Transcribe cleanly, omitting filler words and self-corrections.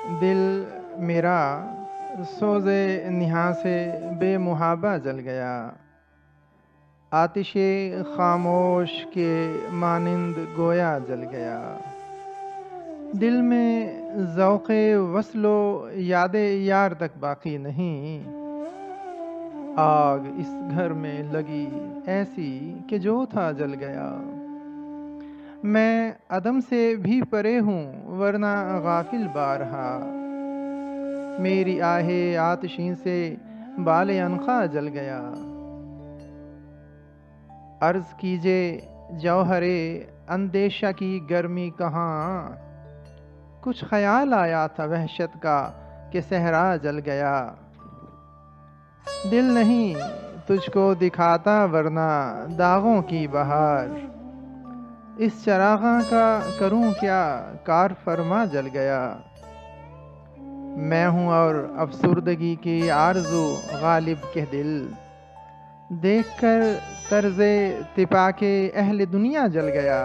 दिल मेरा सोज़े निहा से बेमुहाबा जल गया। आतिशे खामोश के मानिंद गोया जल गया। दिल में ज़ौक़े वस्लो यादे यार तक बाकी नहीं। आग इस घर में लगी ऐसी कि जो था जल गया। मैं अदम से भी परे हूँ वरना गाफिल बारहा। मेरी आहे आतिशी से बाले अनखा जल गया। अर्ज़ कीजिए जौहरे अंदेशा की गर्मी कहाँ। कुछ ख्याल आया था वहशत का कि सहरा जल गया। दिल नहीं तुझको दिखाता वरना दागों की बहार। इस चरागां का करूं क्या कार फरमा जल गया। मैं हूं और अफसुर्दगी की आरज़ू गालिब के दिल। देखकर तर्ज़े तिपा के अहले दुनिया जल गया।